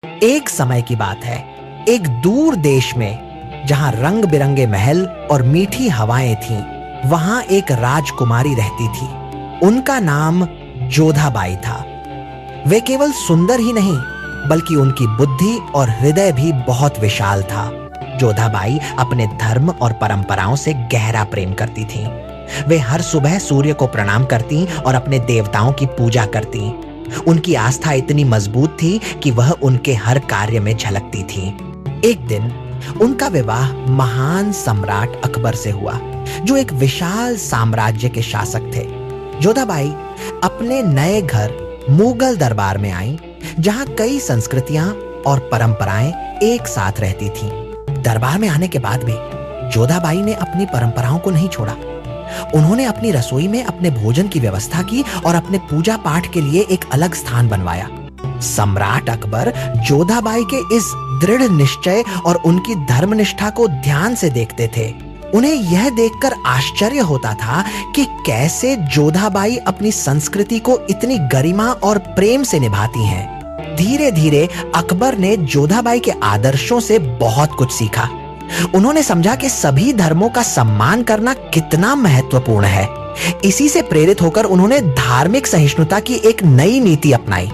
एक समय की बात है, एक दूर देश में जहां रंग बिरंगे महल और मीठी हवाएं थीं, वहां एक राजकुमारी रहती थी। उनका नाम जोधाबाई था। वे केवल सुंदर ही नहीं, बल्कि उनकी बुद्धि और हृदय भी बहुत विशाल था। जोधाबाई अपने धर्म और परंपराओं से गहरा प्रेम करती थीं। वे हर सुबह सूर्य को प्रणाम करती और अपने देवताओं की पूजा करती। उनकी आस्था इतनी मजबूत थी कि वह उनके हर कार्य में झलकती थी। एक दिन उनका विवाह महान सम्राट अकबर से हुआ, जो एक विशाल साम्राज्य के शासक थे। जोधाबाई अपने नए घर मुगल दरबार में आई, जहां कई संस्कृतियां और परंपराएं एक साथ रहती थीं। दरबार में आने के बाद भी जोधाबाई ने अपनी परंपराओं को नहीं छोड़ा। उन्होंने अपनी रसोई में अपने भोजन की व्यवस्था की और अपने पूजा पाठ के लिए एक अलग स्थान बनवाया। सम्राट अकबर जोधाबाई के इस दृढ़ निश्चय और उनकी धर्मनिष्ठा को ध्यान से देखते थे। उन्हें यह देखकर आश्चर्य होता था कि कैसे जोधाबाई अपनी संस्कृति को इतनी गरिमा और प्रेम से निभाती हैं। धीरे धीरे अकबर ने जोधाबाई के आदर्शों से बहुत कुछ सीखा। उन्होंने समझा कि सभी धर्मों का सम्मान करना कितना महत्वपूर्ण है। इसी से प्रेरित होकर उन्होंने धार्मिक सहिष्णुता की एक नई नीति अपनाई।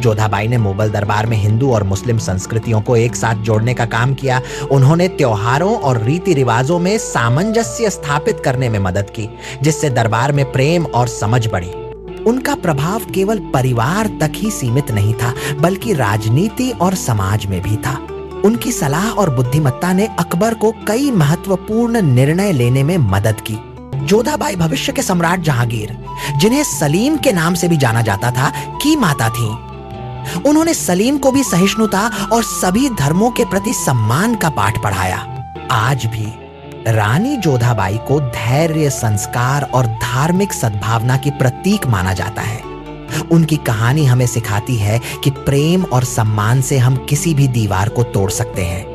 जोधाबाई ने मुगल दरबार में हिंदू और मुस्लिम संस्कृतियों को एक साथ जोड़ने का काम किया। उन्होंने त्योहारों और रीति रिवाजों में सामंजस्य स्थापित करने में मदद की, जिससे दरबार में प्रेम और समझ बढ़ी। उनका प्रभाव केवल परिवार तक ही सीमित नहीं था, बल्कि राजनीति और समाज में भी था। उनकी सलाह और बुद्धिमत्ता ने अकबर को कई महत्वपूर्ण निर्णय लेने में मदद की। जोधाबाई भविष्य के सम्राट जहांगीर, जिन्हें सलीम के नाम से भी जाना जाता था, की माता थीं। उन्होंने सलीम को भी सहिष्णुता और सभी धर्मों के प्रति सम्मान का पाठ पढ़ाया। आज भी रानी जोधाबाई को धैर्य, संस्कार और धार्मिक सद्भावना की प्रतीक माना जाता है। उनकी कहानी हमें सिखाती है कि प्रेम और सम्मान से हम किसी भी दीवार को तोड़ सकते हैं।